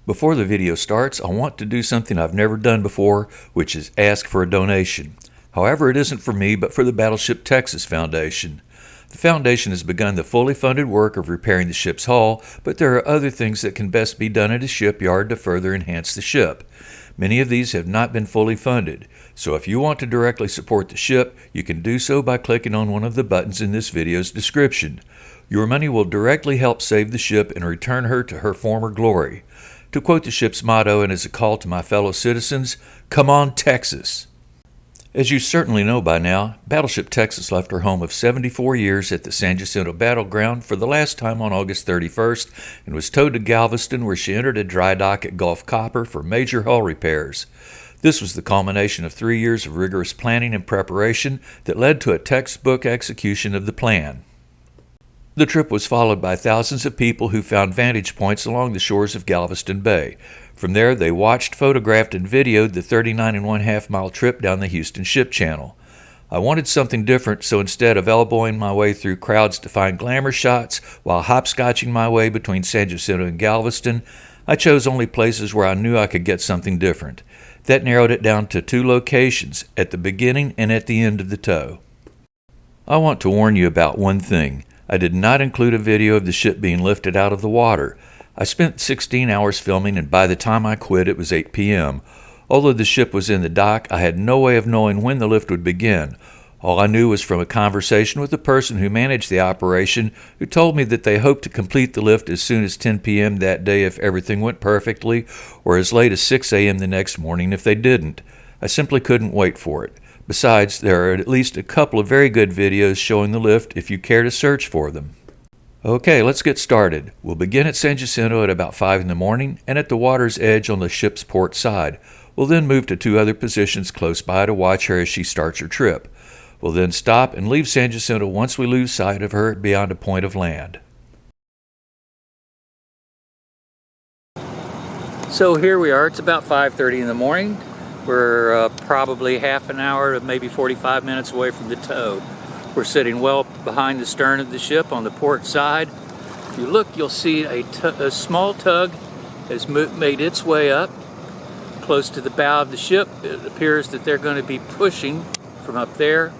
Before the video starts, I want to do something I've never done before, which is ask for a donation. However, it isn't for me, but for the Battleship Texas Foundation. The foundation has begun the fully funded work of repairing the ship's hull, but there are other things that can best be done at a shipyard to further enhance the ship. Many of these have not been fully funded, so if you want to directly support the ship, you can do so by clicking on one of the buttons in this video's description. Your money will directly help save the ship and return her to her former glory. To quote the ship's motto, and as a call to my fellow citizens, come on, Texas! As you certainly know by now, Battleship Texas left her home of 74 years at the San Jacinto battleground for the last time on August 31st and was towed to Galveston, where she entered a dry dock at Gulf Copper for major hull repairs. This was the culmination of 3 years of rigorous planning and preparation that led to a textbook execution of the plan. The trip was followed by thousands of people who found vantage points along the shores of Galveston Bay. From there, they watched, photographed, and videoed the 39.5-mile trip down the Houston Ship Channel. I wanted something different, so instead of elbowing my way through crowds to find glamour shots while hopscotching my way between San Jacinto and Galveston, I chose only places where I knew I could get something different. That narrowed it down to 2 locations, at the beginning and at the end of the tow. I want to warn you about one thing. I did not include a video of the ship being lifted out of the water. I spent 16 hours filming, and by the time I quit, it was 8 p.m. Although the ship was in the dock, I had no way of knowing when the lift would begin. All I knew was from a conversation with the person who managed the operation, who told me that they hoped to complete the lift as soon as 10 p.m. that day if everything went perfectly, or as late as 6 a.m. the next morning if they didn't. I simply couldn't wait for it. Besides, there are at least a couple of very good videos showing the lift if you care to search for them. Okay, let's get started. We'll begin at San Jacinto at about 5 in the morning and at the water's edge on the ship's port side. We'll then move to 2 other positions close by to watch her as she starts her trip. We'll then stop and leave San Jacinto once we lose sight of her beyond a point of land. So here we are. It's about 5:30 in the morning. We're probably half an hour to maybe 45 minutes away from the tow. We're sitting well behind the stern of the ship on the port side. If you look, you'll see a small tug has made its way up close to the bow of the ship. It appears that they're going to be pushing from up there.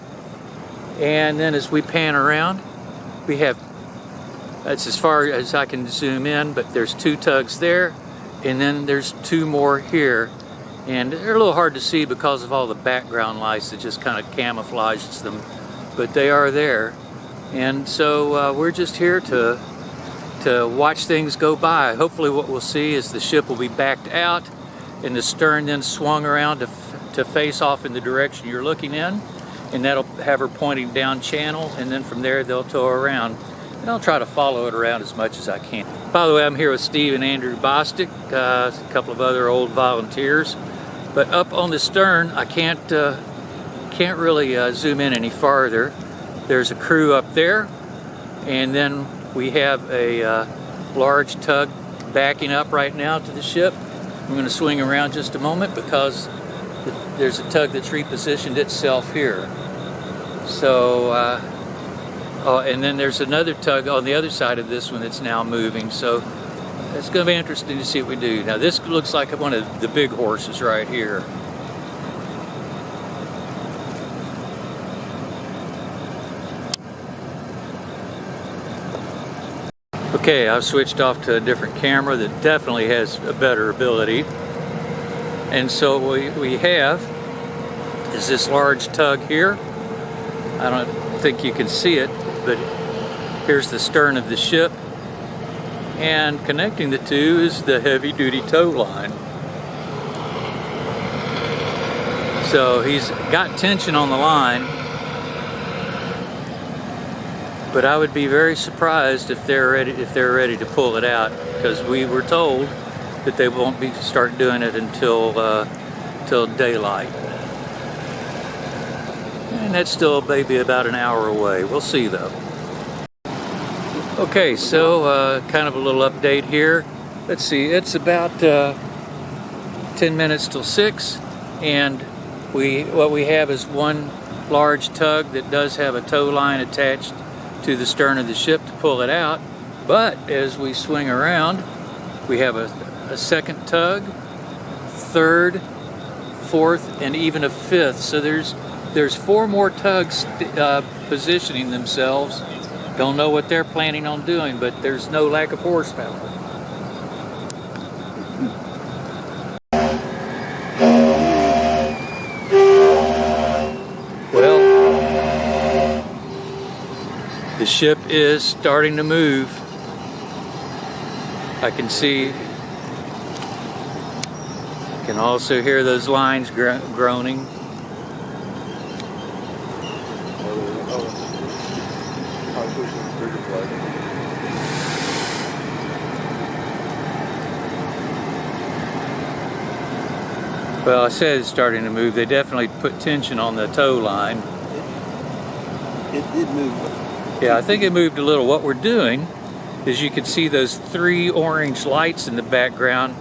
And then as we pan around, we have, that's as far as I can zoom in, but there's 2 tugs there, and then there's 2 more here. And they're a little hard to see because of all the background lights that just kind of camouflages them, but they are there. And so we're just here to watch things go by. Hopefully what we'll see is the ship will be backed out and the stern then swung around to face off in the direction you're looking in, and that'll have her pointing down channel, and then from there they'll tow around. And I'll try to follow it around as much as I can. By the way, I'm here with Steve and Andrew Bostic, a couple of other old volunteers. But up on the stern, I can't really zoom in any farther. There's a crew up there, and then we have a large tug backing up right now to the ship. I'm going to swing around just a moment because there's a tug that's repositioned itself here. So, and then there's another tug on the other side of this one that's now moving. So it's going to be interesting to see what we do. Now this looks like one of the big horses right here. Okay, I've switched off to a different camera that definitely has a better ability. And so what we have is this large tug here. I don't think you can see it, but here's the stern of the ship. And connecting the 2 is the heavy-duty tow line. So he's got tension on the line, but I would be very surprised if they're ready to pull it out, because we were told that they won't start doing it until daylight, and that's still maybe about an hour away. We'll see though. Okay, so kind of a little update here. Let's see, it's about 10 minutes till 6, and what we have is one large tug that does have a tow line attached to the stern of the ship to pull it out. But as we swing around, we have a second tug, third, fourth, and even a fifth. So there's 4 more tugs positioning themselves. Don't know what they're planning on doing, but there's no lack of horsepower. Well, the ship is starting to move. I can see, can also hear those lines groaning. Well, I said it's starting to move. They definitely put tension on the tow line. It did move. Yeah, I think it moved a little. What we're doing is you can see those 3 orange lights in the background.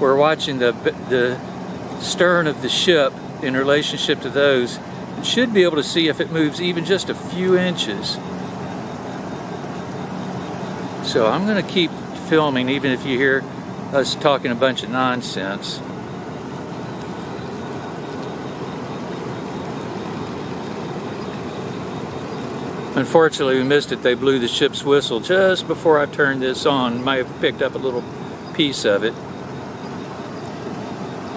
We're watching the stern of the ship in relationship to those. And should be able to see if it moves even just a few inches. So I'm going to keep filming even if you hear us talking a bunch of nonsense. Unfortunately, we missed it. They blew the ship's whistle just before I turned this on. Might have picked up a little piece of it.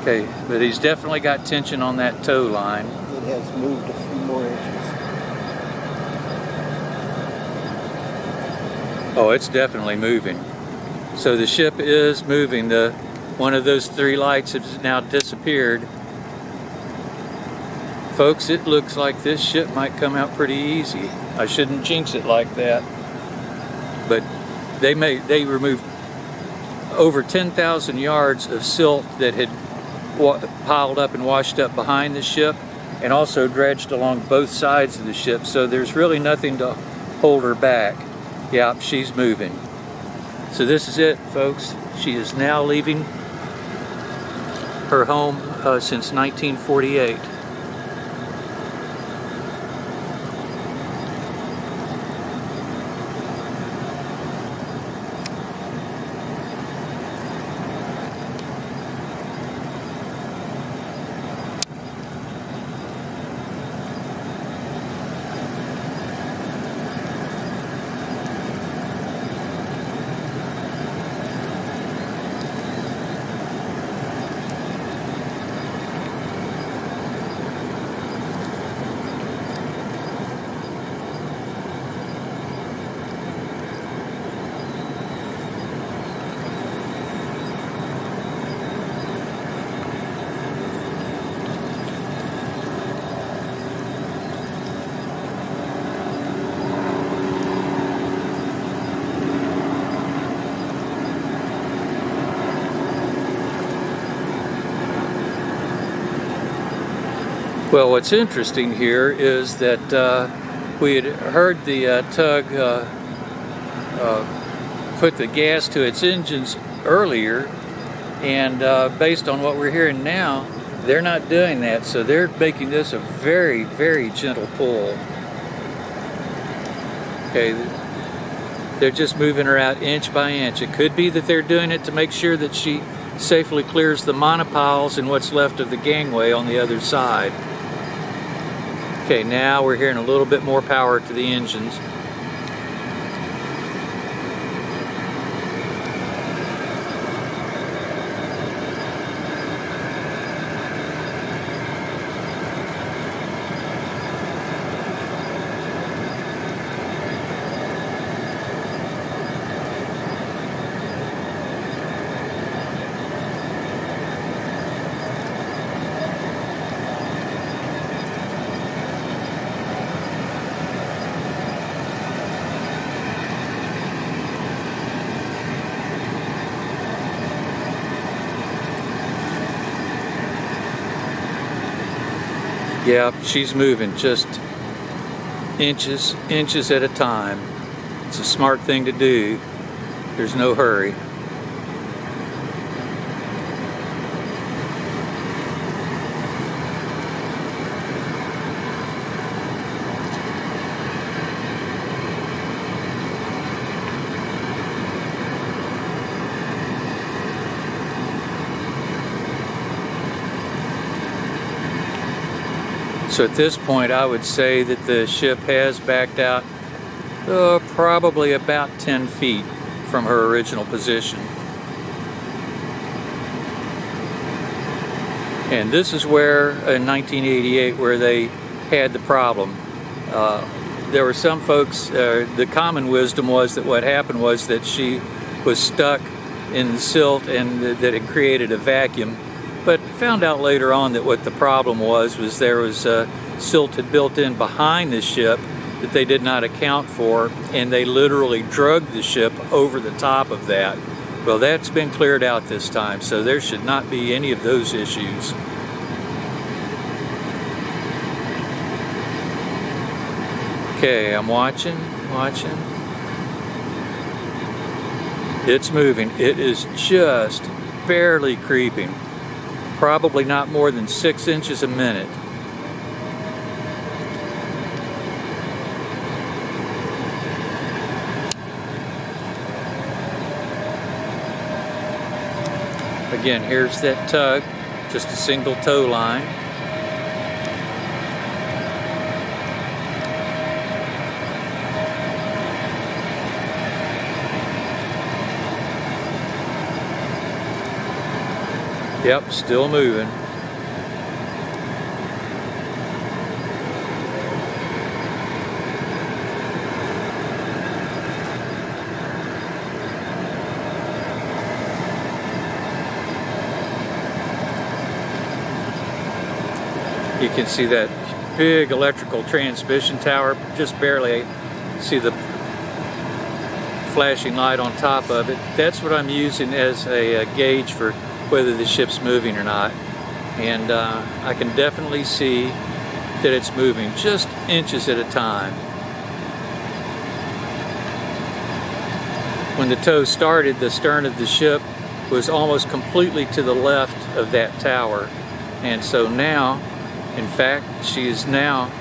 Okay, but he's definitely got tension on that tow line. It has moved a few more inches. Oh, it's definitely moving. So the ship is moving. One of those 3 lights has now disappeared. Folks, it looks like this ship might come out pretty easy. I shouldn't jinx it like that. But they removed over 10,000 yards of silt that had piled up and washed up behind the ship, and also dredged along both sides of the ship. So there's really nothing to hold her back. Yeah, she's moving. So this is it, folks. She is now leaving her home since 1948. Well, what's interesting here is that we had heard the tug put the gas to its engines earlier, and based on what we're hearing now, they're not doing that, so they're making this a very, very gentle pull. Okay, they're just moving her out inch by inch. It could be that they're doing it to make sure that she safely clears the monopiles and what's left of the gangway on the other side. Okay, now we're hearing a little bit more power to the engines. Yeah, she's moving just inches at a time. It's a smart thing to do. There's no hurry. So at this point, I would say that the ship has backed out probably about 10 feet from her original position. And this is where, in 1988, where they had the problem. There were some folks, the common wisdom was that what happened was that she was stuck in the silt and that it created a vacuum. But found out later on that what the problem was there was silt had built in behind the ship that they did not account for, and they literally drugged the ship over the top of that. Well, that's been cleared out this time, so there should not be any of those issues. Okay, I'm watching. It's moving. It is just barely creeping. Probably not more than 6 inches a minute. Again, here's that tug, just a single tow line. Yep, still moving. You can see that big electrical transmission tower, just barely see the flashing light on top of it. That's what I'm using as a gauge for whether the ship's moving or not. And I can definitely see that it's moving just inches at a time. When the tow started, the stern of the ship was almost completely to the left of that tower. And so now, in fact, she is now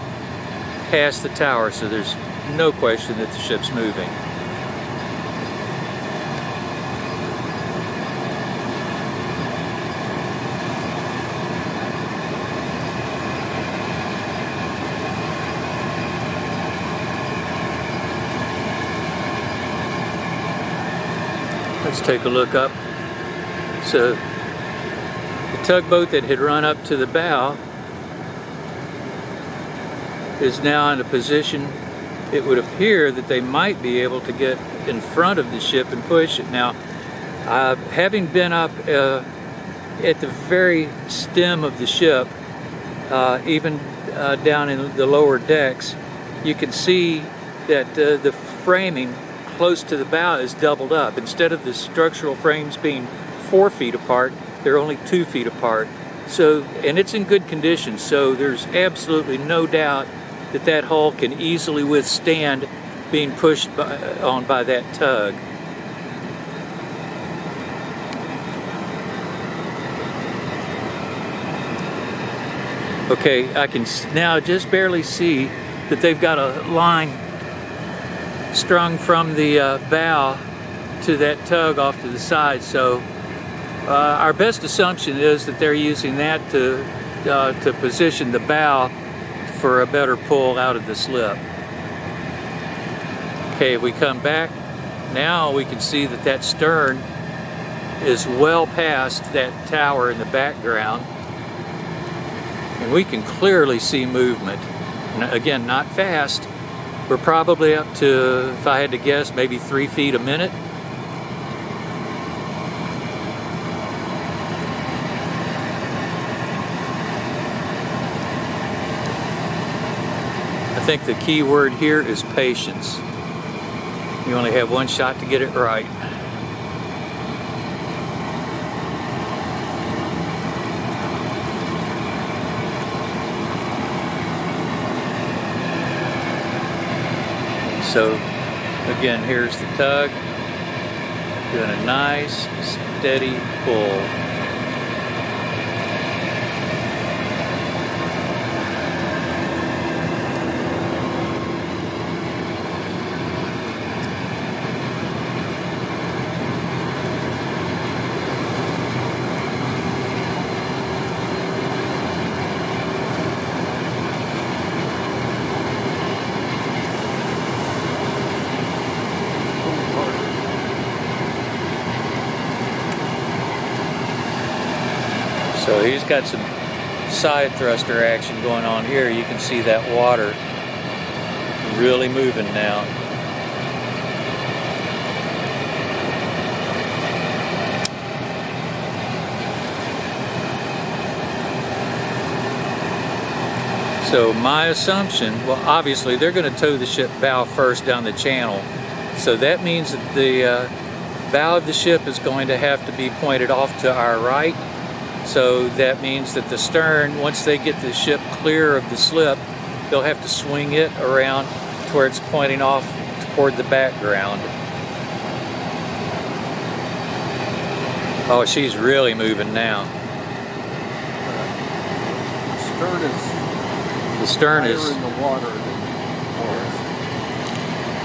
past the tower, so there's no question that the ship's moving. Let's take a look up. So the tugboat that had run up to the bow is now in a position, it would appear that they might be able to get in front of the ship and push it. Now, having been up at the very stem of the ship, even down in the lower decks, you can see that the framing close to the bow is doubled up. Instead of the structural frames being 4 feet apart, they're only 2 feet apart. So, and it's in good condition, so there's absolutely no doubt that that hull can easily withstand being pushed on by that tug. Okay, I can now just barely see that they've got a line strung from the bow to that tug off to the side. So our best assumption is that they're using that to position the bow for a better pull out of the slip. Okay, if we come back, now we can see that that stern is well past that tower in the background, and we can clearly see movement. Again, not fast. We're probably up to, if I had to guess, maybe 3 feet a minute. I think the key word here is patience. You only have one shot to get it right. So again, here's the tug doing a nice steady pull. So he's got some side thruster action going on here. You can see that water really moving now. So my assumption, well, obviously they're going to tow the ship bow first down the channel. So that means that the bow of the ship is going to have to be pointed off to our right. So that means that the stern, once they get the ship clear of the slip, they'll have to swing it around to where it's pointing off toward the background. Oh, she's really moving now. The stern is The stern is higher in the water than ours.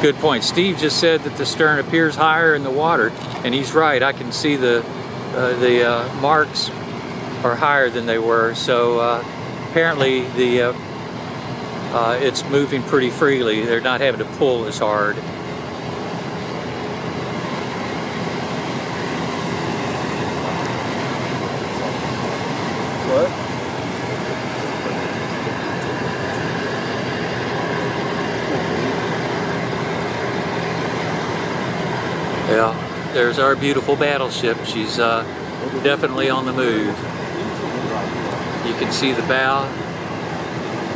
good point. Steve just said that the stern appears higher in the water, and he's right. I can see the marks are higher than they were. So apparently it's moving pretty freely. They're not having to pull as hard. What? Yeah, there's our beautiful battleship. She's definitely on the move. You can see the bow,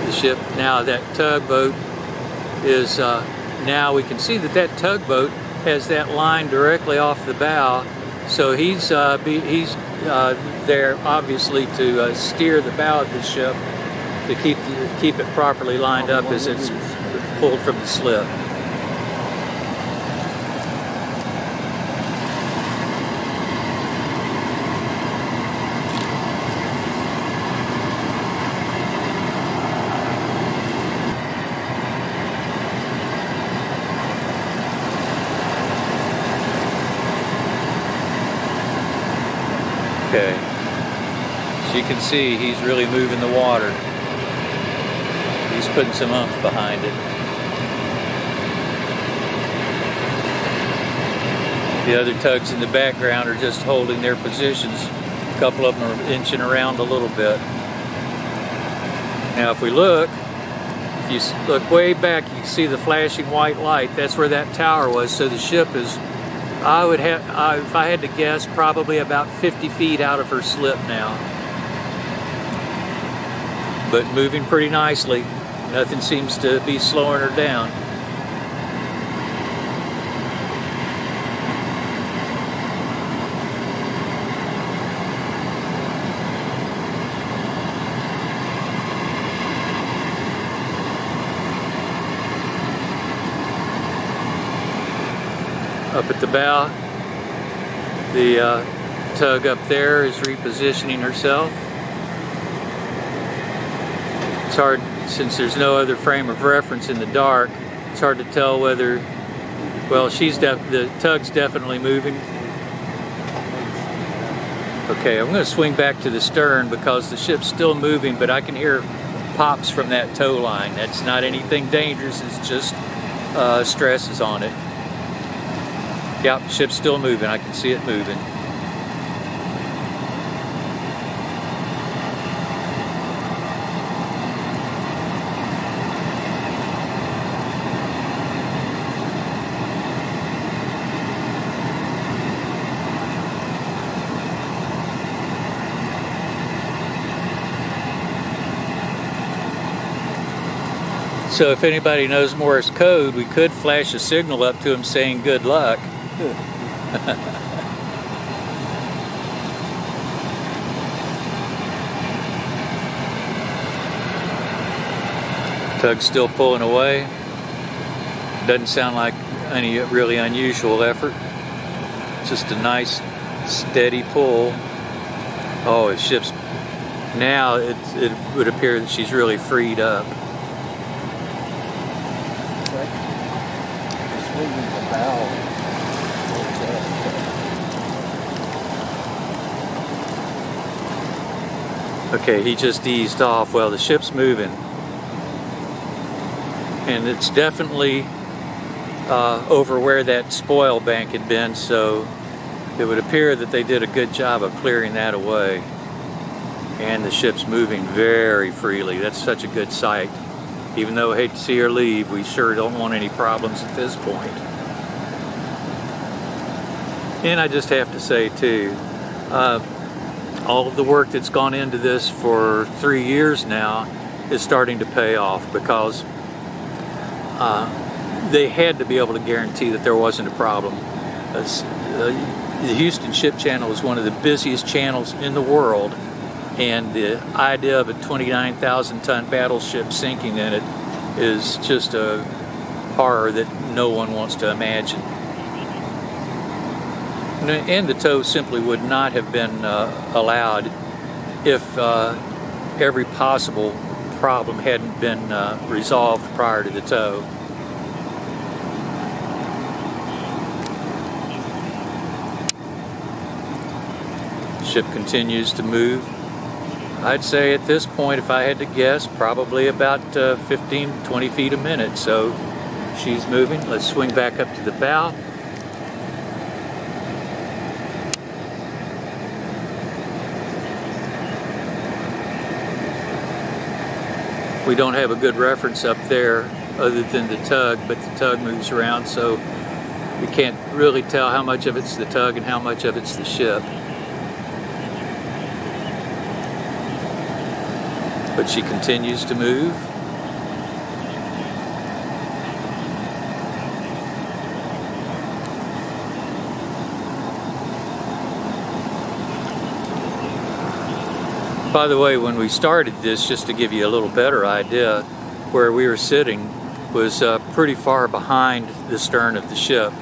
the ship. Now that tugboat is, now we can see that that tugboat has that line directly off the bow. So he's there obviously to steer the bow of the ship to keep it properly lined up as it's pulled from the slip. Okay, as you can see, he's really moving the water. He's putting some oomph behind it. The other tugs in the background are just holding their positions. A couple of them are inching around a little bit. Now if we look, if you look way back, you can see the flashing white light. That's where that tower was. So the ship is, I would have, if I had to guess, probably about 50 feet out of her slip now. But moving pretty nicely. Nothing seems to be slowing her down. Up at the bow, the tug up there is repositioning herself. It's hard, since there's no other frame of reference in the dark, it's hard to tell whether, well, the tug's definitely moving. Okay, I'm going to swing back to the stern because the ship's still moving, but I can hear pops from that tow line. That's not anything dangerous, it's just stresses on it. Yep, the ship's still moving. I can see it moving. So if anybody knows Morse code, we could flash a signal up to him saying good luck. Tug's still pulling away. Doesn't sound like any really unusual effort. Just a nice steady pull. Oh, the ship's, now it would appear that she's really freed up. Swinging the bow. Okay, he just eased off. Well, the ship's moving. And it's definitely over where that spoil bank had been, so it would appear that they did a good job of clearing that away. and the ship's moving very freely. That's such a good sight. Even though I hate to see her leave, we sure don't want any problems at this point. And I just have to say too, all of the work that's gone into this for 3 years now is starting to pay off, because they had to be able to guarantee that there wasn't a problem. The Houston Ship Channel is one of the busiest channels in the world, and the idea of a 29,000-ton battleship sinking in it is just a horror that no one wants to imagine. And the tow simply would not have been allowed if every possible problem hadn't been resolved prior to the tow. Ship continues to move. I'd say at this point, if I had to guess, probably about 15-20 feet a minute. So she's moving. Let's swing back up to the bow. We don't have a good reference up there other than the tug, but the tug moves around, so we can't really tell how much of it's the tug and how much of it's the ship. But she continues to move. By the way, when we started this, just to give you a little better idea, where we were sitting was pretty far behind the stern of the ship.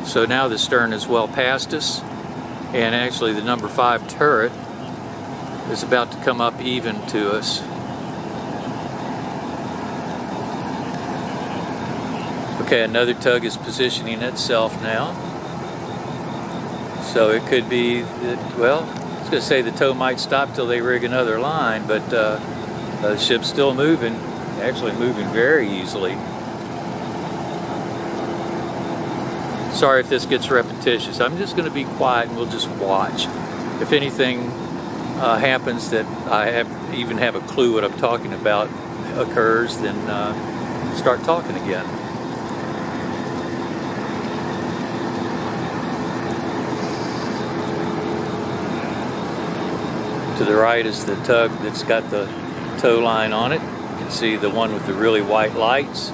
So now the stern is well past us, and actually the number 5 turret is about to come up even to us. Okay, another tug is positioning itself now. So it could be that, well, I was going to say the tow might stop till they rig another line, but the ship's still moving, actually moving very easily. Sorry if this gets repetitious. I'm just going to be quiet and we'll just watch. If anything happens that I even have a clue what I'm talking about occurs, then start talking again. To the right is the tug that's got the tow line on it. You can see the one with the really white lights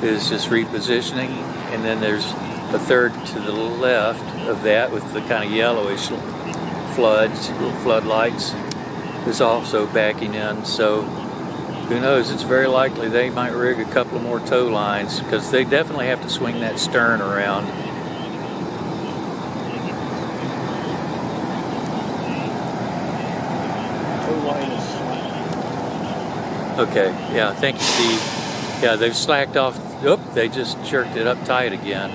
is just repositioning, and then there's a third to the left of that with the kind of yellowish floods, little floodlights, is also backing in. So who knows, it's very likely they might rig a couple of more tow lines, because they definitely have to swing that stern around. Okay, yeah, thank you, Steve. Yeah, they've slacked off. Oop, they just jerked it up tight again.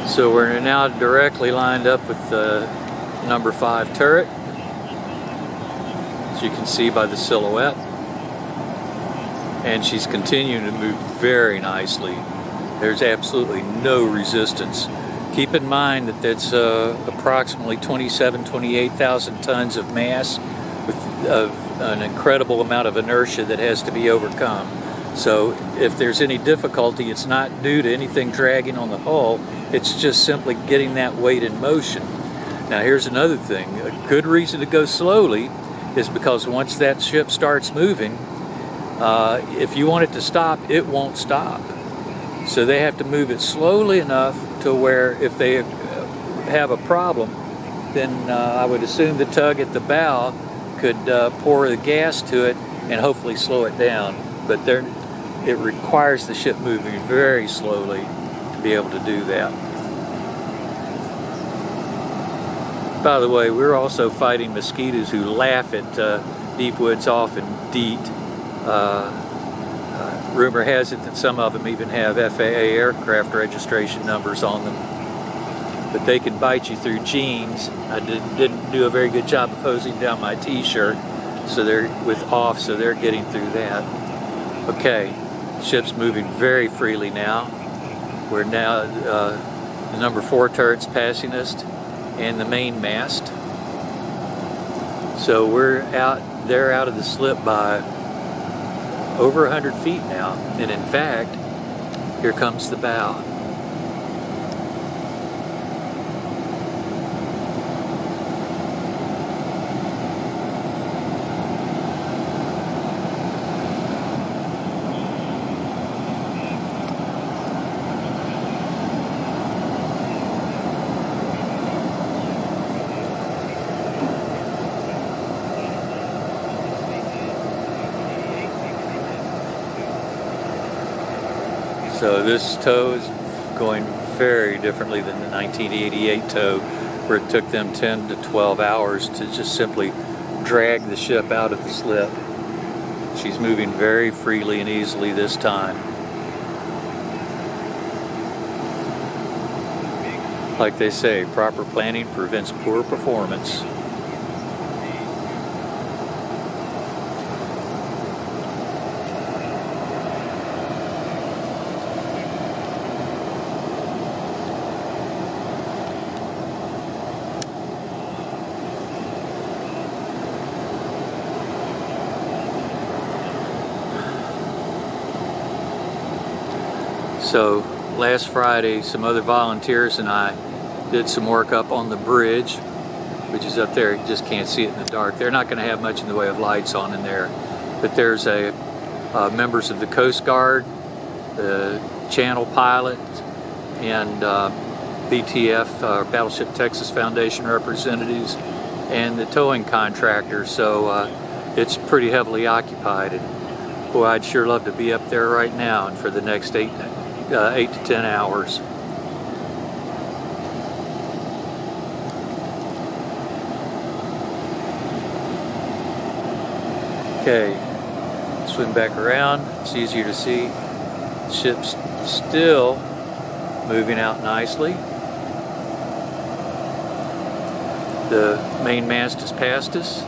So we're now directly lined up with the number 5 turret, as you can see by the silhouette. And she's continuing to move very nicely. There's absolutely no resistance. Keep in mind that that's approximately 28,000 tons of mass with an incredible amount of inertia that has to be overcome. So if there's any difficulty, it's not due to anything dragging on the hull, it's just simply getting that weight in motion. Now here's another thing. A good reason to go slowly is because once that ship starts moving, if you want it to stop, it won't stop. So they have to move it slowly enough to where if they have a problem, then I would assume the tug at the bow could pour the gas to it and hopefully slow it down. But it requires the ship moving very slowly to be able to do that. By the way, we're also fighting mosquitoes who laugh at deep woods off in DEET. Rumor has it that some of them even have FAA aircraft registration numbers on them. But they can bite you through jeans. I didn't do a very good job of hosing down my t-shirt, so they're getting through that. Okay, ship's moving very freely now. We're now the number 4 turret's passing us and the main mast. So they're out of the slip by over 100 feet now, and in fact, here comes the bow. So this tow is going very differently than the 1988 tow, where it took them 10 to 12 hours to just simply drag the ship out of the slip. She's moving very freely and easily this time. Like they say, proper planning prevents poor performance. So last Friday, some other volunteers and I did some work up on the bridge, which is up there. You just can't see it in the dark. They're not going to have much in the way of lights on in there. But there's members of the Coast Guard, the channel pilot, and BTF, Battleship Texas Foundation representatives, and the towing contractor. So it's pretty heavily occupied. And boy, I'd sure love to be up there right now and for the next 8 to 10 hours. Okay, swim back around. It's easier to see. The ship's still moving out nicely. The main mast has passed us.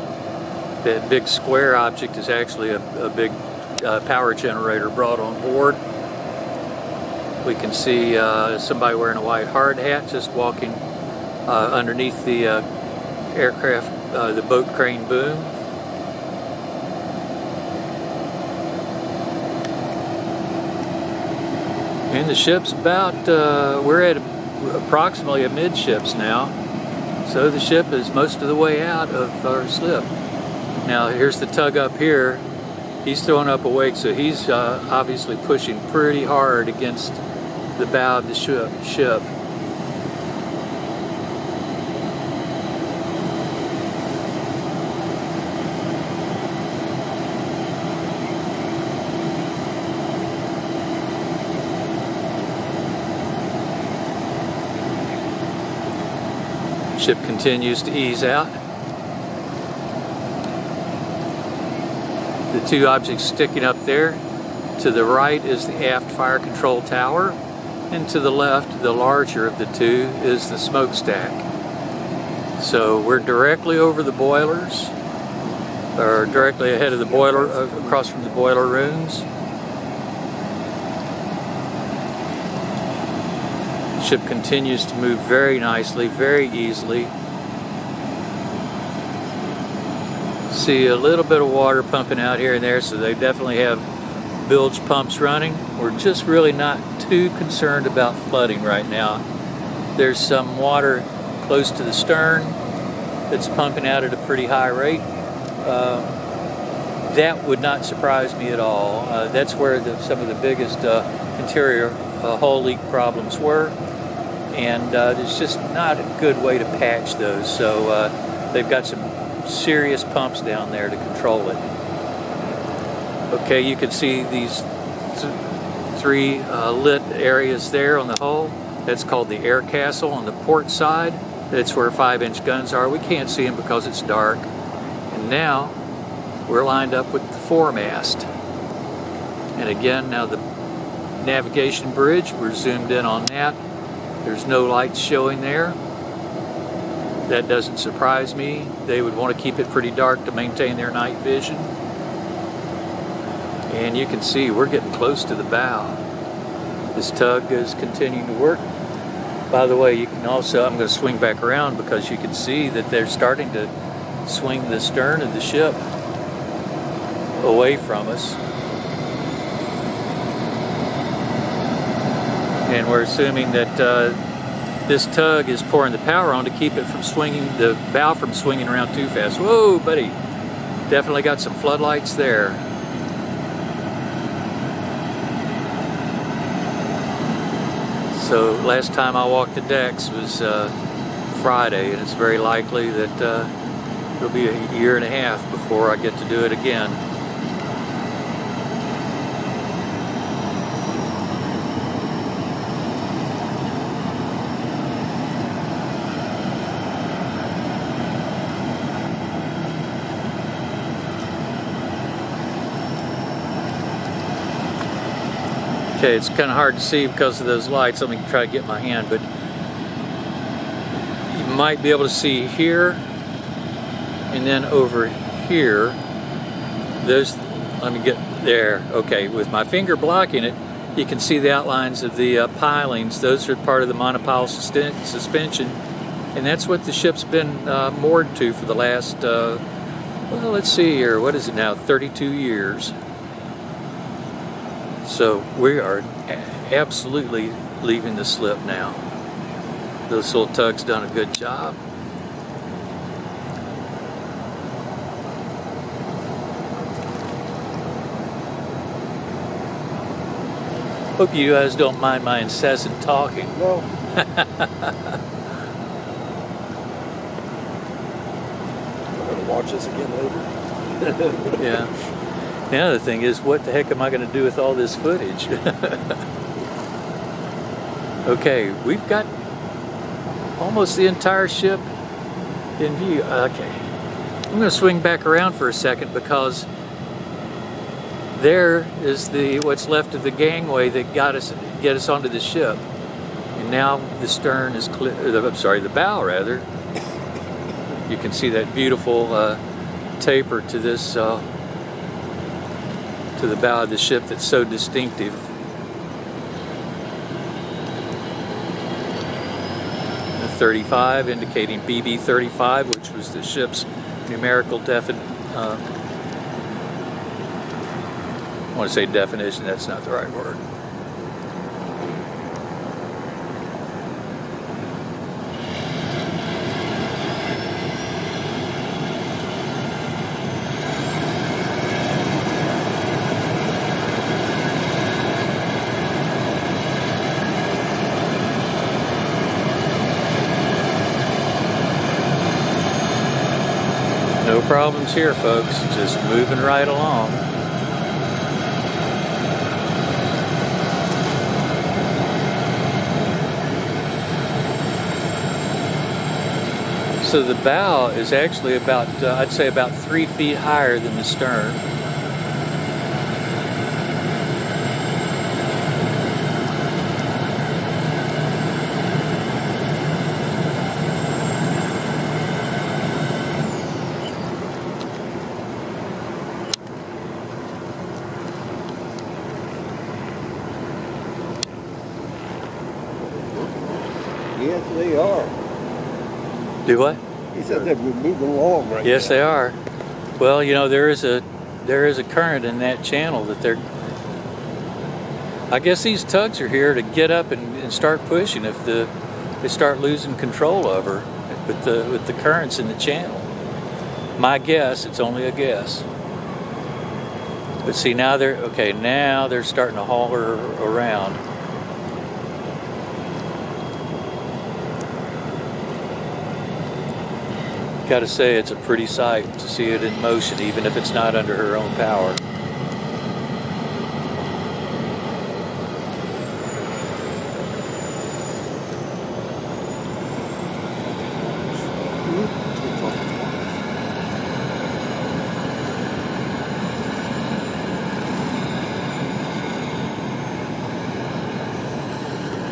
That big square object is actually a big power generator brought on board. We can see somebody wearing a white hard hat just walking underneath the aircraft, the boat crane boom. And the ship's about, we're at approximately amidships now. So the ship is most of the way out of our slip. Now here's the tug up here. He's throwing up a wake, so he's obviously pushing pretty hard against the bow of the ship. Ship continues to ease out. The two objects sticking up there, to the right is the aft fire control tower, and to the left, the larger of the two, is the smokestack. So we're directly over the boilers, or directly ahead of the boiler, across from the boiler rooms. Ship continues to move very nicely, very easily. See a little bit of water pumping out here and there, so they definitely have bilge pumps running. We're just really not too concerned about flooding right now. There's some water close to the stern that's pumping out at a pretty high rate. That would not surprise me at all. That's where some of the biggest interior hull leak problems were. and there's just not a good way to patch those. So they've got some serious pumps down there to control it. Okay, you can see these three lit areas there on the hull. That's called the air castle on the port side. That's where 5-inch guns are. We can't see them because it's dark. And now we're lined up with the foremast. And again, now the navigation bridge, we're zoomed in on that. There's no lights showing there. That doesn't surprise me. They would want to keep it pretty dark to maintain their night vision. And you can see we're getting close to the bow. This tug is continuing to work. By the way, you can also, I'm going to swing back around because you can see that they're starting to swing the stern of the ship away from us. And we're assuming that this tug is pouring the power on to keep it from swinging, the bow from swinging around too fast. Whoa, buddy. Definitely got some floodlights there. So last time I walked the decks was Friday, and it's very likely that it'll be a year and a half before I get to do it again. Okay, it's kind of hard to see because of those lights. Let me try to get my hand, but you might be able to see here and then over here. Those, let me get there. Okay, with my finger blocking it, you can see the outlines of the pilings. Those are part of the monopile suspension, and that's what the ship's been moored to for the last, well, let's see here, what is it now, 32 years. So we are absolutely leaving the slip now. This little tug's done a good job. Hope you guys don't mind my incessant talking. No. Watch this again later. Yeah. The other thing is, what the heck am I going to do with all this footage? Okay, we've got almost the entire ship in view. Okay, I'm going to swing back around for a second because there is what's left of the gangway that get us onto the ship, and now the stern is clear. I'm sorry, the bow rather. You can see that beautiful taper to this. To the bow of the ship that's so distinctive. The 35 indicating BB-35, which was the ship's numerical definition. I want to say definition, that's not the right word. No problems here, folks. Just moving right along. So the bow is actually about, I'd say about 3 feet higher than the stern. Yes, they are. Do what? He said that we're moving along right Yes, now. they are. Well, you know, there is a current in that channel that they're. I guess these tugs are here to get up and start pushing if they start losing control over with the currents in the channel. My guess, it's only a guess. But see, now they're starting to haul her around. Gotta say, it's a pretty sight to see it in motion, even if it's not under her own power.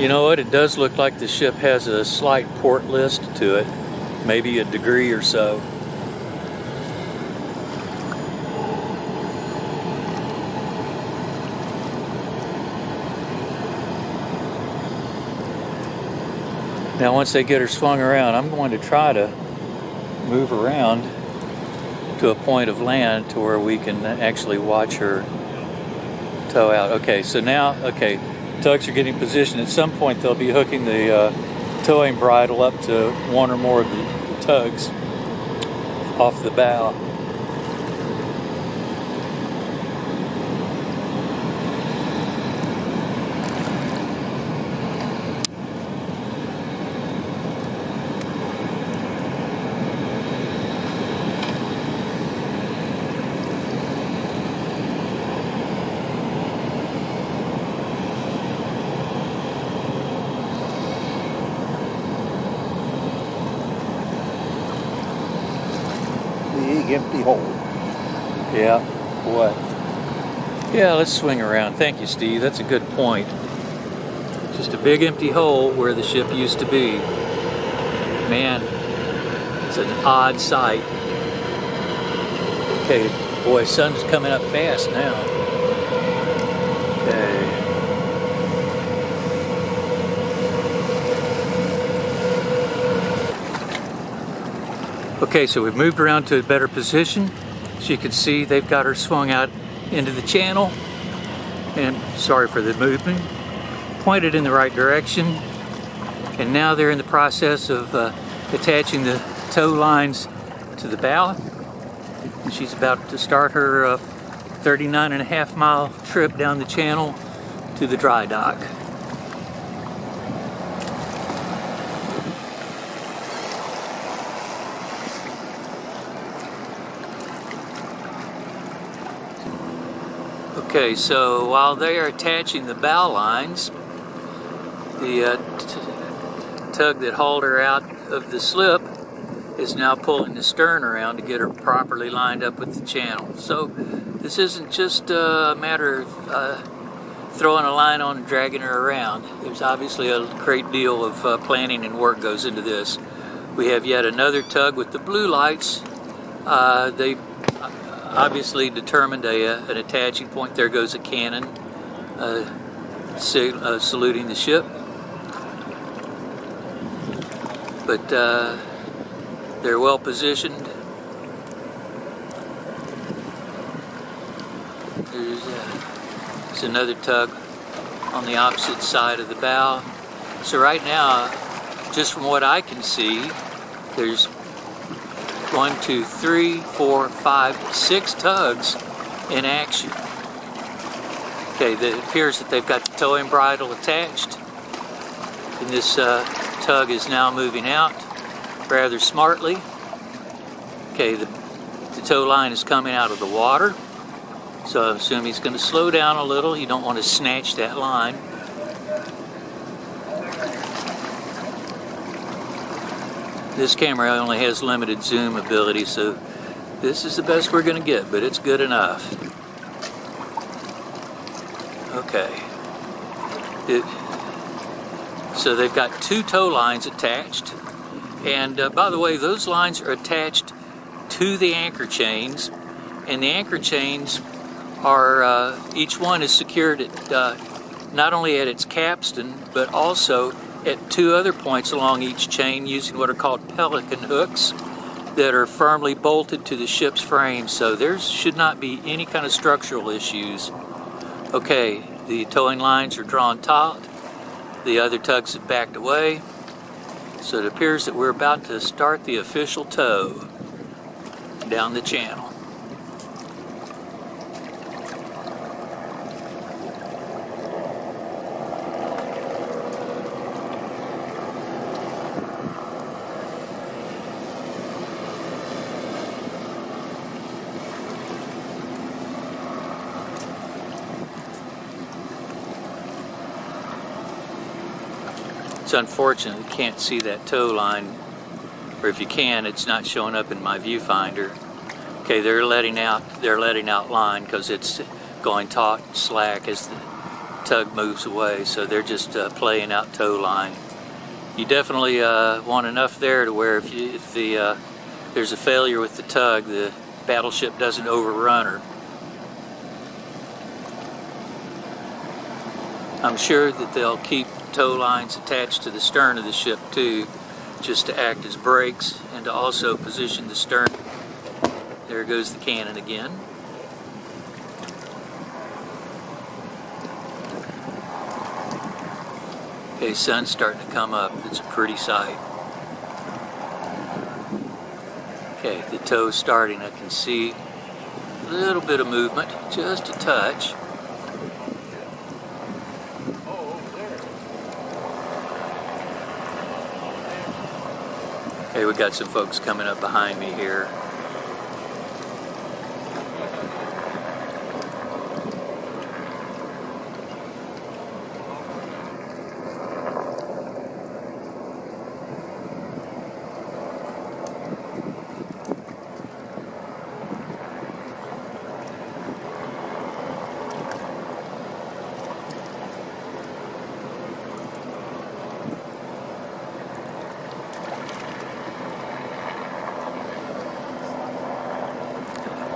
You know what? It does look like the ship has a slight port list to it, maybe a degree or so. Now, once they get her swung around, I'm going to try to move around to a point of land to where we can actually watch her tow out. Okay, so now, okay. Tugs are getting positioned. At some point, they'll be hooking the towing bridle up to one or more of the tugs off the bow. Empty hole. Yeah, what? Yeah, let's swing around. Thank you, Steve. That's a good point. Just a big empty hole where the ship used to be. Man, it's an odd sight. Okay, boy, sun's coming up fast now. Okay. Okay, so we've moved around to a better position. As you can see, they've got her swung out into the channel. And sorry for the movement. Pointed in the right direction. And now they're in the process of attaching the tow lines to the bow. And she's about to start her 39.5-mile trip down the channel to the dry dock. Okay, so while they are attaching the bow lines, the tug that hauled her out of the slip is now pulling the stern around to get her properly lined up with the channel. So this isn't just a matter of throwing a line on and dragging her around. There's obviously a great deal of planning and work goes into this. We have yet another tug with the blue lights. They obviously determined an attaching point. There goes a cannon saluting the ship. But they're well positioned. There's another tug on the opposite side of the bow. So right now, just from what I can see, there's 1, 2, 3, 4, 5, 6 tugs in action. Okay, it appears that they've got the towing bridle attached. And this tug is now moving out rather smartly. Okay, the tow line is coming out of the water. So I assume he's going to slow down a little. You don't want to snatch that line. This camera only has limited zoom ability, so this is the best we're going to get, but it's good enough. Okay. So they've got 2 tow lines attached. And by the way, those lines are attached to the anchor chains. And the anchor chains are, each one is secured at, not only at its capstan, but also at 2 other points along each chain using what are called pelican hooks that are firmly bolted to the ship's frame, so there should not be any kind of structural issues. Okay, the towing lines are drawn taut. The other tugs have backed away. So it appears that we're about to start the official tow down the channel. It's unfortunate you can't see that tow line, or if you can, it's not showing up in my viewfinder. Okay, they're letting out line because it's going taut slack as the tug moves away, so they're just playing out tow line. You definitely want enough there to where if there's a failure with the tug, the battleship doesn't overrun her. I'm sure that they'll keep tow lines attached to the stern of the ship too, just to act as brakes and to also position the stern. There goes the cannon again. Okay, sun's starting to come up. It's a pretty sight. Okay, the tow's starting. I can see a little bit of movement, just a touch. Okay, we got some folks coming up behind me here.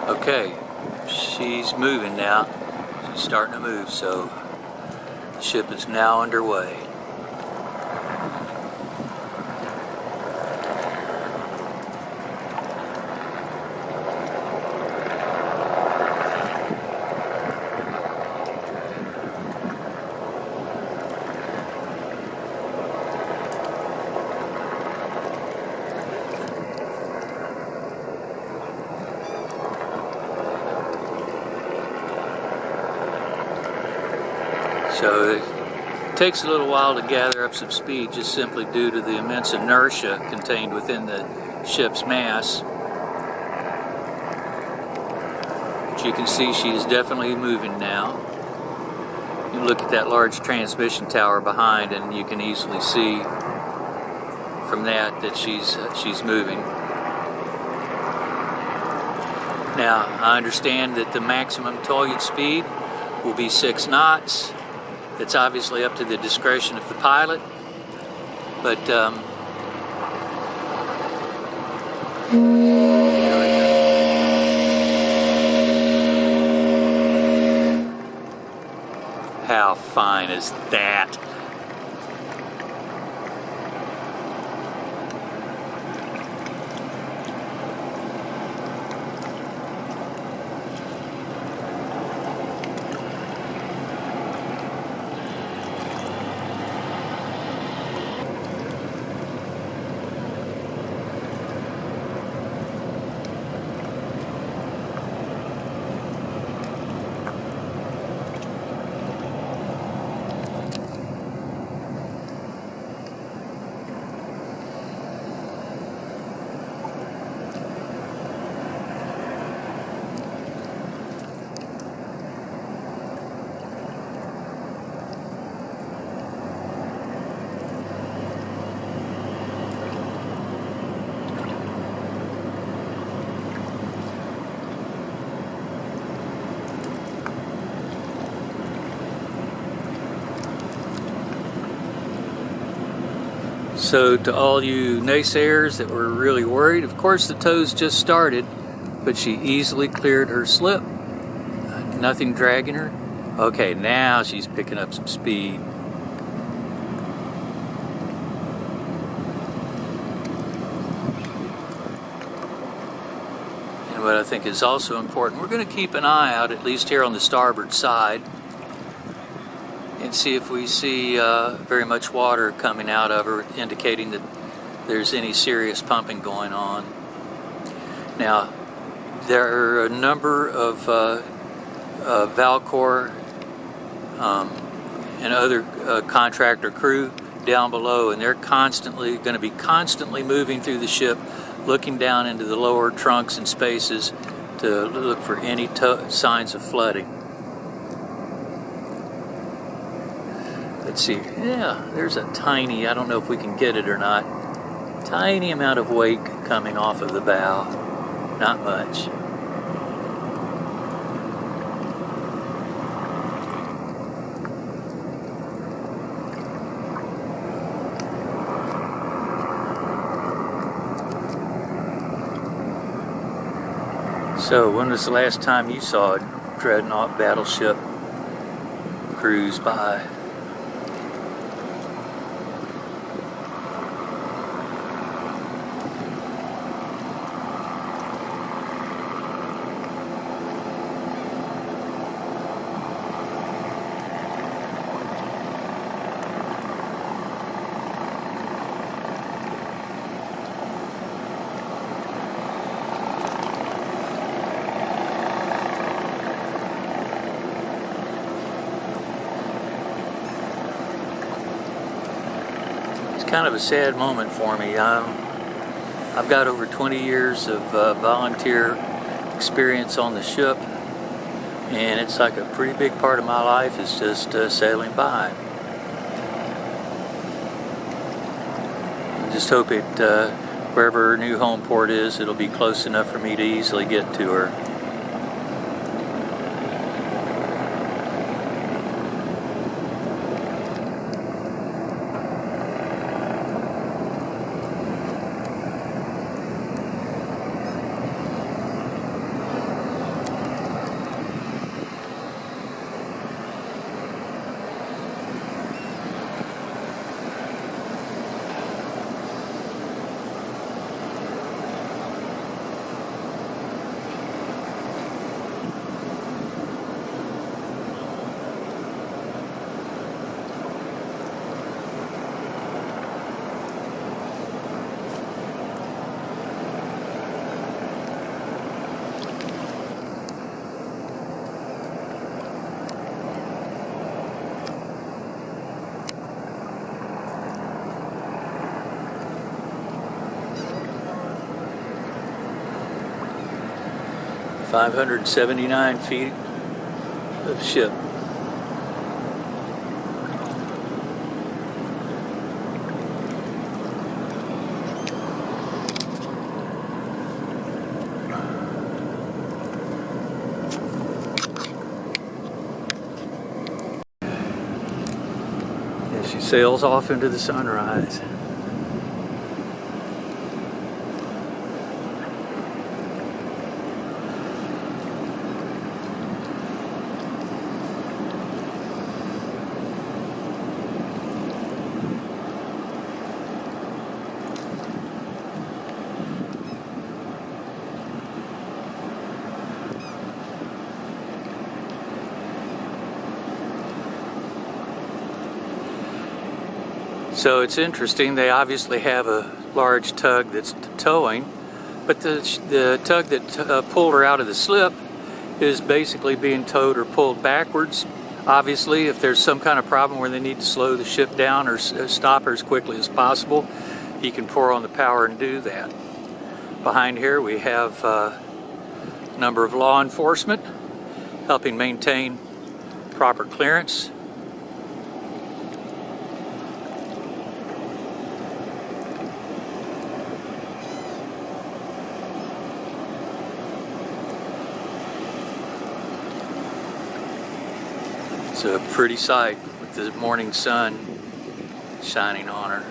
Okay, she's moving now. She's starting to move, so the ship is now underway. So it takes a little while to gather up some speed, just simply due to the immense inertia contained within the ship's mass. But you can see she is definitely moving now. You look at that large transmission tower behind, and you can easily see from that she's moving. Now, I understand that the maximum towing speed will be 6 knots. It's obviously up to the discretion of the pilot, but how fine is that? So to all you naysayers that were really worried, of course the tow's just started, but she easily cleared her slip. Nothing dragging her. Okay, now she's picking up some speed. And what I think is also important, we're going to keep an eye out, at least here on the starboard side, and see if we see very much water coming out of her, indicating that there's any serious pumping going on. Now, there are a number of Valcor and other contractor crew down below, and they're going to be constantly moving through the ship, looking down into the lower trunks and spaces to look for any signs of flooding. Let's see. Yeah, there's a tiny, I don't know if we can get it or not, tiny amount of wake coming off of the bow. Not much. So, when was the last time you saw a dreadnought battleship cruise by? Kind of a sad moment for me. I've got over 20 years of volunteer experience on the ship, and it's like a pretty big part of my life is just sailing by. I just hope it, wherever her new home port is, it'll be close enough for me to easily get to her. .579 feet of ship. As she sails off into the sunrise. So it's interesting, they obviously have a large tug that's towing, but the tug that pulled her out of the slip is basically being towed or pulled backwards. Obviously, if there's some kind of problem where they need to slow the ship down or stop her as quickly as possible, he can pour on the power and do that. Behind here we have a number of law enforcement helping maintain proper clearance. It's a pretty sight with the morning sun shining on her.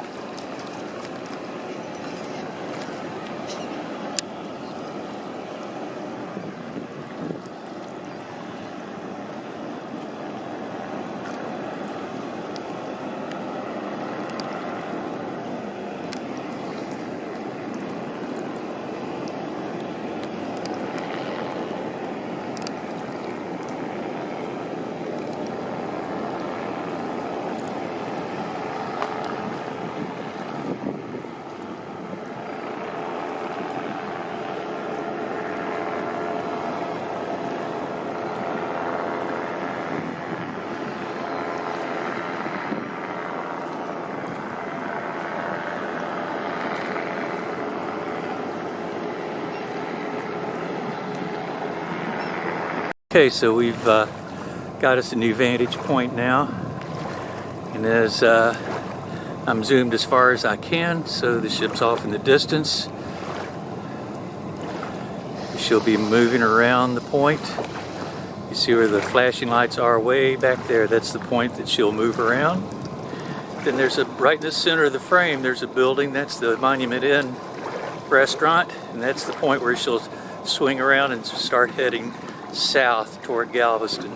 Okay, so we've got us a new vantage point now, and And as I'm zoomed as far as I can, so the ship's off in the distance. She'll be moving around the point. You see where the flashing lights are way back there. That's the point that she'll move around. Then there's right in the center of the frame, there's a building. That's the Monument Inn restaurant. And that's the point where she'll swing around and start heading south toward Galveston.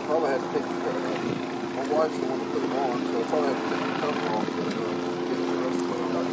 Probably had to take my wife's the one that put them on, so I probably had to take the cover off to get the rest of it done.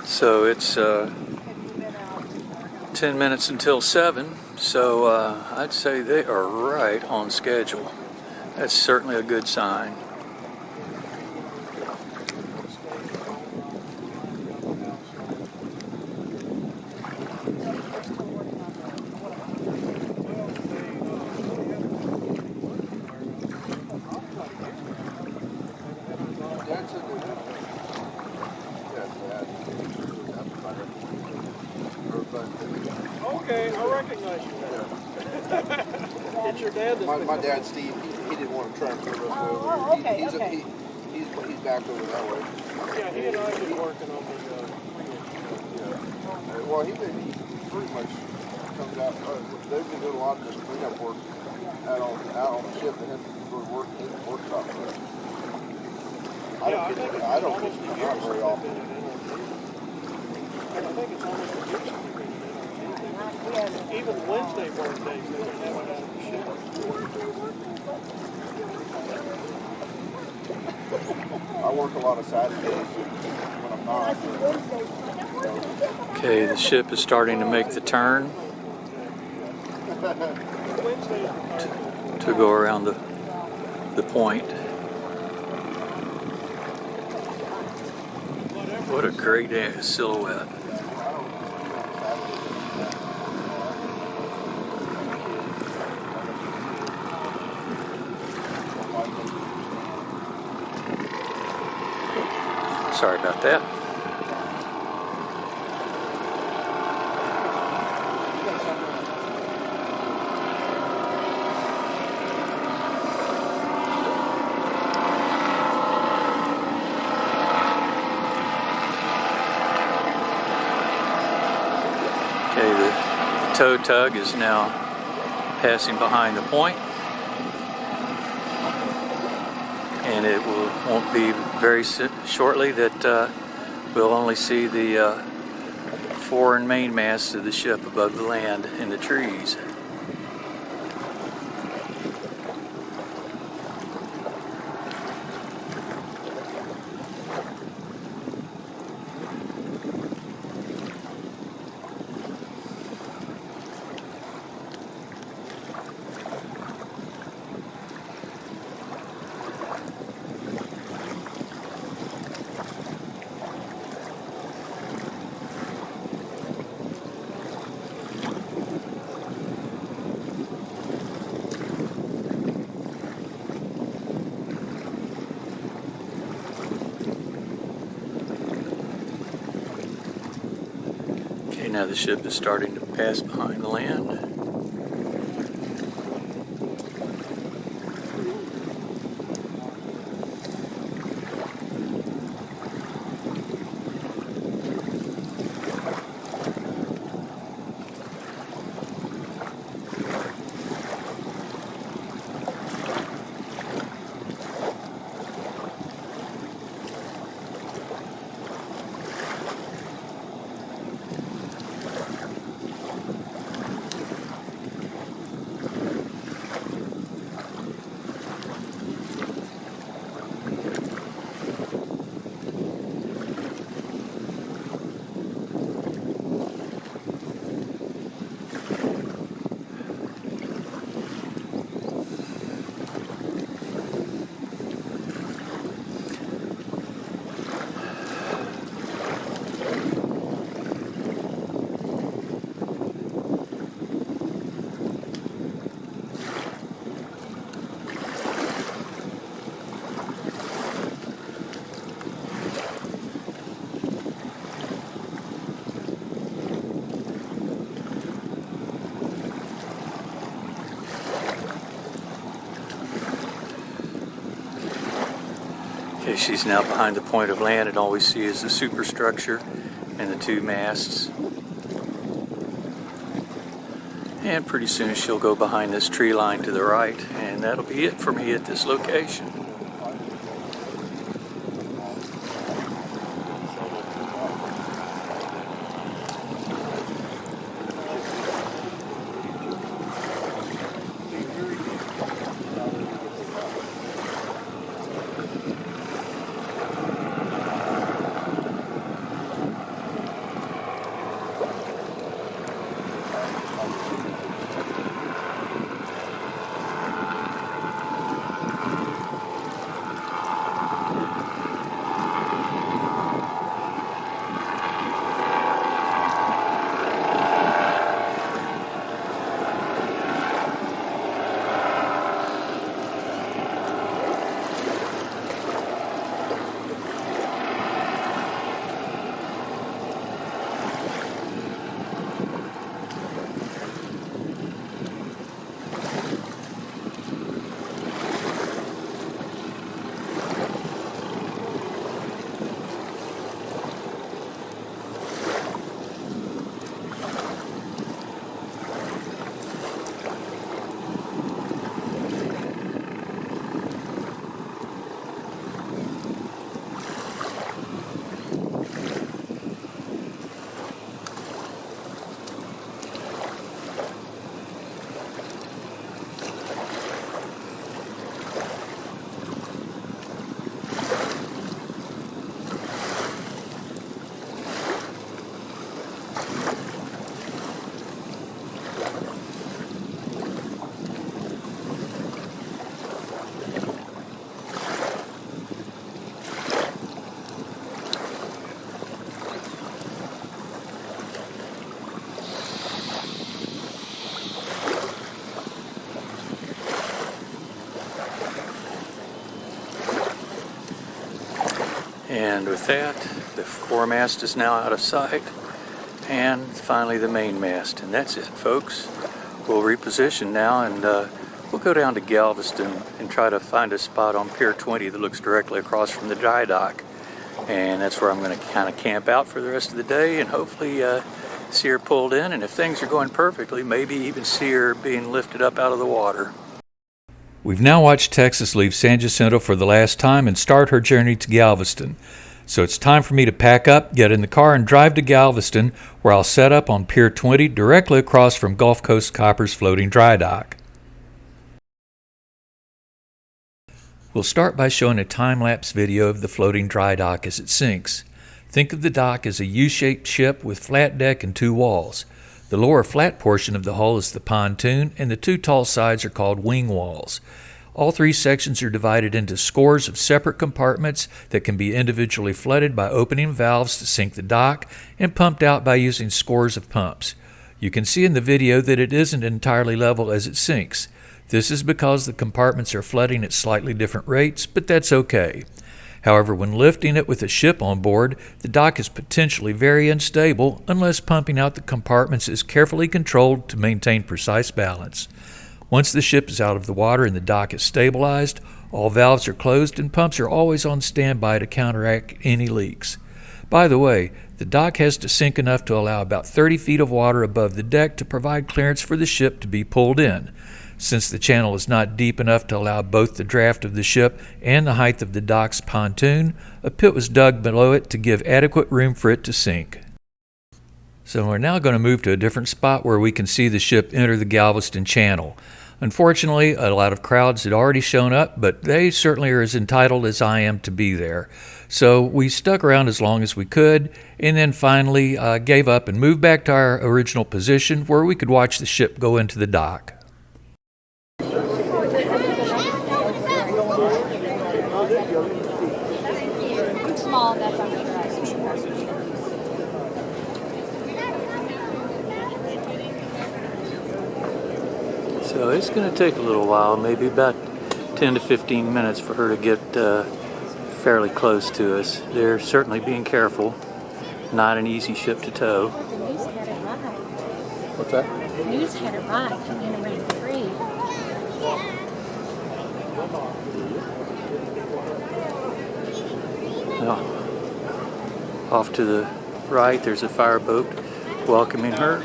So it's 10 minutes until 7, so I'd say they are right on schedule. That's certainly a good sign. Okay, I recognize you now. It's your dad that's my dad, Steve, he didn't want to try and put us over. Oh, okay, He's back over that way. Yeah, he and I have been working on the Well, he pretty much comes out. They've been doing a lot of this cleanup work out on the ship, and then go to work in the workshop. I don't think it's come out very often. I think it's almost a year since we've been in our even Wednesday work days, they would have it out of the ship. I work a lot of Saturdays when I'm not. Okay, the ship is starting to make the turn to go around the point. What a great silhouette. Sorry about that. Okay, the tow tug is now passing behind the point, and it won't be very shortly that we'll only see the fore and main masts of the ship above the land in the trees. Okay, now the ship is starting to pass behind the land. Okay, she's now behind the point of land, and all we see is the superstructure and the two masts. And pretty soon she'll go behind this tree line to the right, and that'll be it for me at this location. And with that, the foremast is now out of sight, and finally the main mast. And that's it, folks. We'll reposition now, and we'll go down to Galveston and try to find a spot on Pier 20 that looks directly across from the dry dock. And that's where I'm going to kind of camp out for the rest of the day, and hopefully see her pulled in, and if things are going perfectly, maybe even see her being lifted up out of the water. We've now watched Texas leave San Jacinto for the last time and start her journey to Galveston. So it's time for me to pack up, get in the car, and drive to Galveston, where I'll set up on Pier 20 directly across from Gulf Coast Copper's floating dry dock. We'll start by showing a time-lapse video of the floating dry dock as it sinks. Think of the dock as a U-shaped ship with flat deck and two walls. The lower flat portion of the hull is the pontoon, and the two tall sides are called wing walls. All three sections are divided into scores of separate compartments that can be individually flooded by opening valves to sink the dock and pumped out by using scores of pumps. You can see in the video that it isn't entirely level as it sinks. This is because the compartments are flooding at slightly different rates, but that's okay. However, when lifting it with a ship on board, the dock is potentially very unstable unless pumping out the compartments is carefully controlled to maintain precise balance. Once the ship is out of the water and the dock is stabilized, all valves are closed and pumps are always on standby to counteract any leaks. By the way, the dock has to sink enough to allow about 30 feet of water above the deck to provide clearance for the ship to be pulled in. Since the channel is not deep enough to allow both the draft of the ship and the height of the dock's pontoon, a pit was dug below it to give adequate room for it to sink. So we're now going to move to a different spot where we can see the ship enter the Galveston Channel. Unfortunately, a lot of crowds had already shown up, but they certainly are as entitled as I am to be there. So we stuck around as long as we could, and then finally gave up and moved back to our original position where we could watch the ship go into the dock. Small, that's on the right. So it's going to take a little while, maybe about 10 to 15 minutes for her to get fairly close to us. They're certainly being careful. Not an easy ship to tow. The news had it right. What's that? The news had it right coming around 3. Now, off to the right, there's a fireboat welcoming her.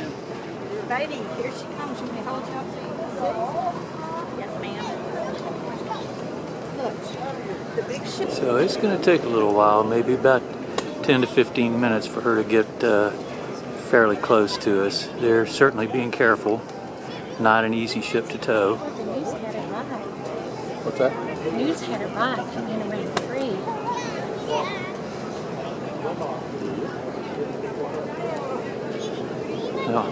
Baby, here she comes. You may hold you up so you can see. Yes, ma'am. Look, the big ship. So it's going to take a little while, maybe about 10 to 15 minutes for her to get fairly close to us. They're certainly being careful. Not an easy ship to tow. The news had it right. What's that? The news had it right coming around 3. Now,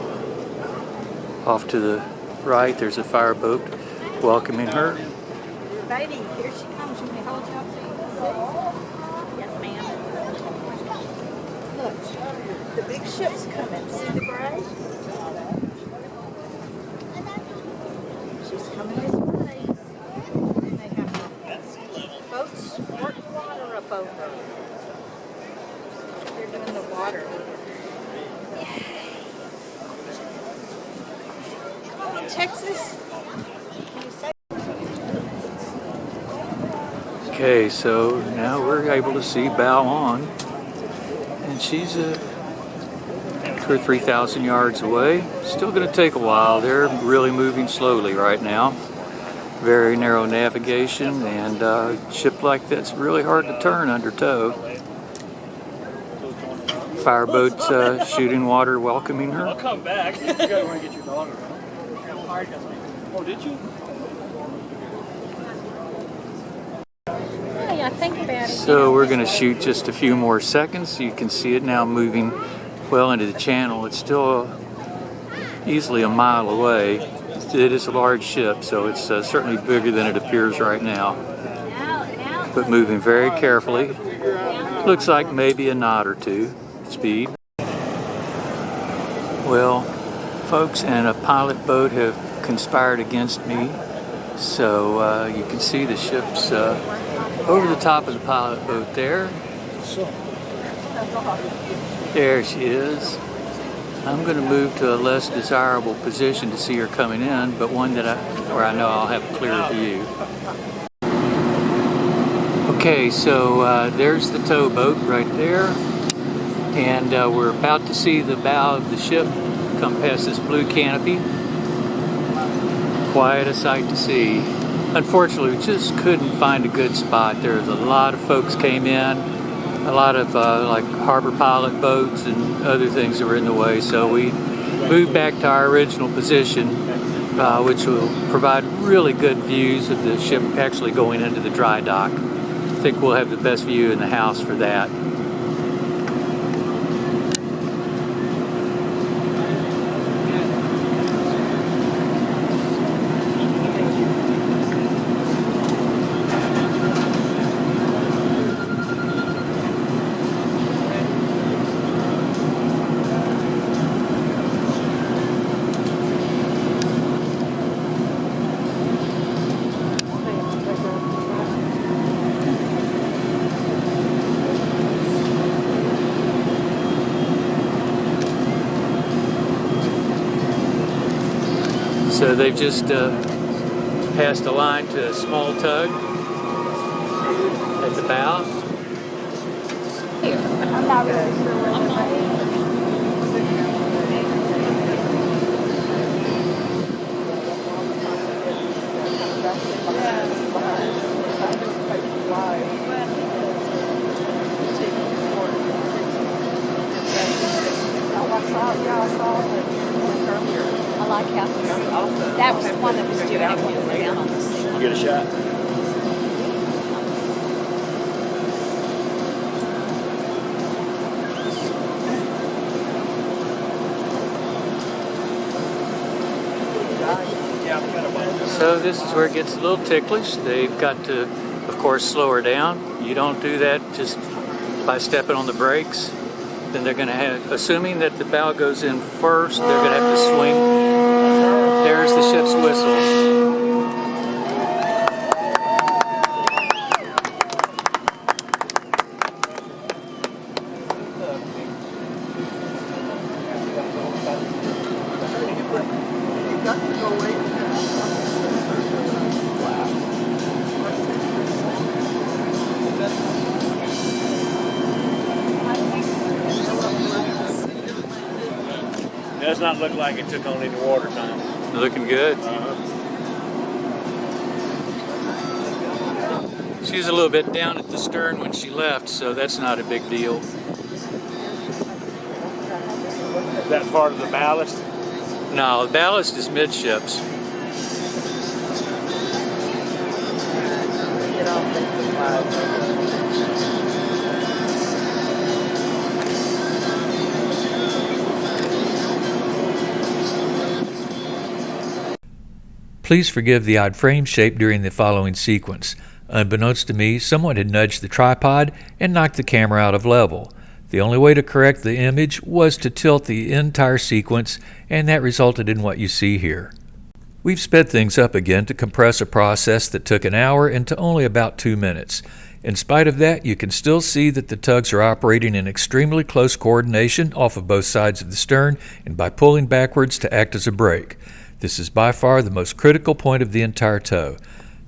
off to the right, there's a fireboat welcoming her. Baby, here she comes. You may hold you up so you can see. Yes, ma'am. Look, the big ship's coming. See the gray? She's coming this way. They have boats squirt water up over. They're doing the water. Come on, Texas. Okay, so now we're able to see bow on, and she's 2,000 or 3,000 yards away. Still going to take a while. They're really moving slowly right now. Very narrow navigation, and a ship like that's really hard to turn under tow. Fireboats shooting water, welcoming her. I'll come back. You gotta want to get your daughter. Oh, did you? Hey, I think about it. So we're going to shoot just a few more seconds. You can see it now moving well into the channel. It's still easily a mile away. It is a large ship, so it's certainly bigger than it appears right now. But moving very carefully. Looks like maybe a knot or two speed. Well, folks and a pilot boat have conspired against me. So you can see the ship's over the top of the pilot boat there. There she is. I'm going to move to a less desirable position to see her coming in, but one that where I know I'll have a clearer view. Okay, so there's the towboat right there, and we're about to see the bow of the ship come past this blue canopy. Quite a sight to see. Unfortunately, we just couldn't find a good spot. There was a lot of folks came in, a lot of like harbor pilot boats and other things that were in the way, so we moved back to our original position, which will provide really good views of the ship actually going into the dry dock. I think we'll have the best view in the house for that. So they've just passed a line to a small tug at the bow. I'm not really sure where they're headed. I like how that was the one that was doing it when we were down on the sea. You get a shot? So this is where it gets a little ticklish. They've got to, of course, slow her down. You don't do that just by stepping on the brakes. Then they're going to have, assuming that the bow goes in first, they're going to have to swing. There's the ship's whistle. Does not look like it took on any water time. Looking good. She was a little bit down at the stern when she left, so that's not a big deal. Is that part of the ballast? No, the ballast is midships. Please forgive the odd frame shape during the following sequence. Unbeknownst to me, someone had nudged the tripod and knocked the camera out of level. The only way to correct the image was to tilt the entire sequence, and that resulted in what you see here. We've sped things up again to compress a process that took an hour into only about 2 minutes. In spite of that, you can still see that the tugs are operating in extremely close coordination off of both sides of the stern and by pulling backwards to act as a brake. This is by far the most critical point of the entire tow.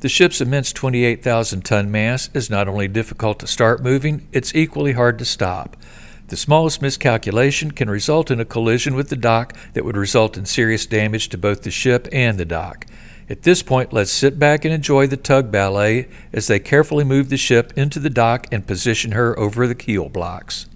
The ship's immense 28,000-ton mass is not only difficult to start moving, it's equally hard to stop. The smallest miscalculation can result in a collision with the dock that would result in serious damage to both the ship and the dock. At this point, let's sit back and enjoy the tug ballet as they carefully move the ship into the dock and position her over the keel blocks.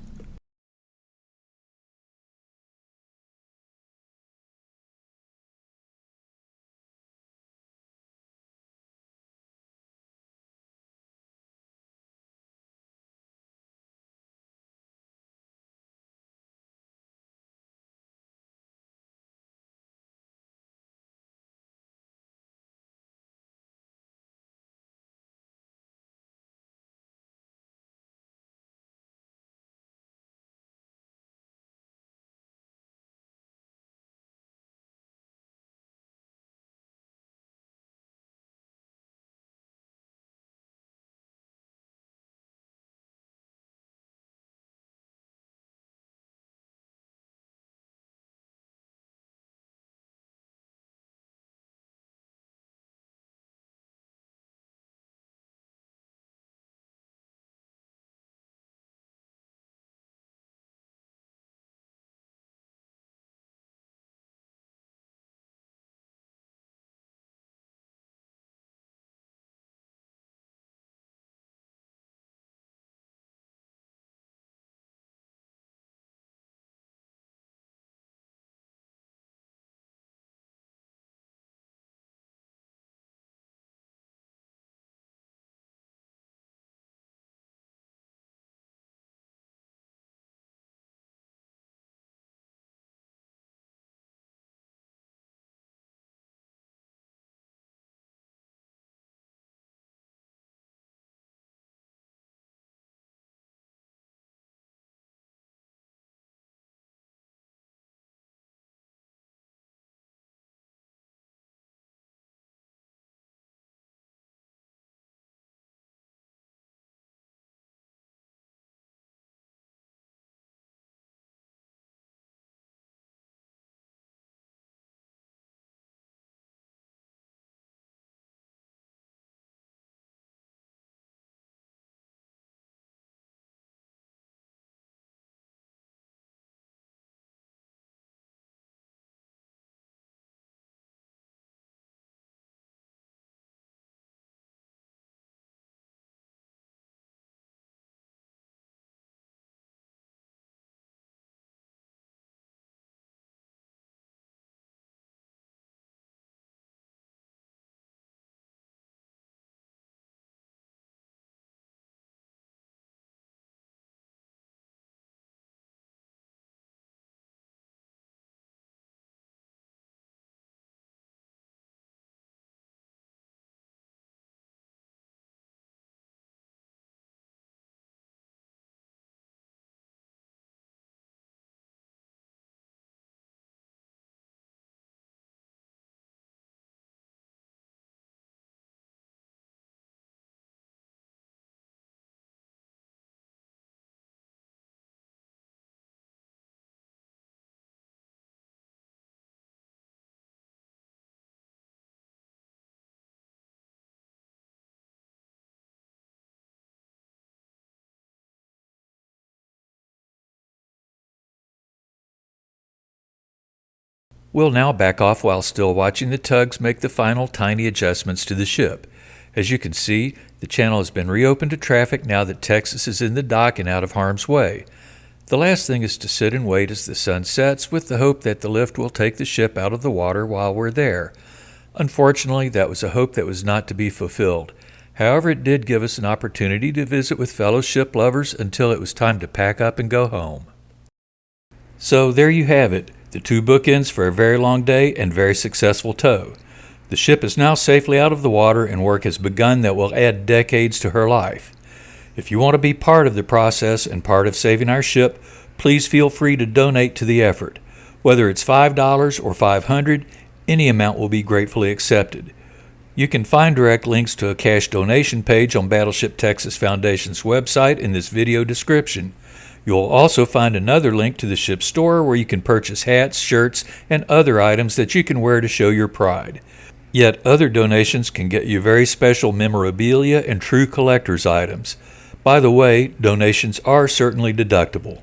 We'll now back off while still watching the tugs make the final tiny adjustments to the ship. As you can see, the channel has been reopened to traffic now that Texas is in the dock and out of harm's way. The last thing is to sit and wait as the sun sets with the hope that the lift will take the ship out of the water while we're there. Unfortunately, that was a hope that was not to be fulfilled. However, it did give us an opportunity to visit with fellow ship lovers until it was time to pack up and go home. So there you have it, the two bookends for a very long day and very successful tow. The ship is now safely out of the water and work has begun that will add decades to her life. If you want to be part of the process and part of saving our ship, please feel free to donate to the effort. Whether it's $5 or $500, any amount will be gratefully accepted. You can find direct links to a cash donation page on Battleship Texas Foundation's website in this video description. You'll also find another link to the ship's store where you can purchase hats, shirts, and other items that you can wear to show your pride. Yet other donations can get you very special memorabilia and true collector's items. By the way, donations are certainly deductible.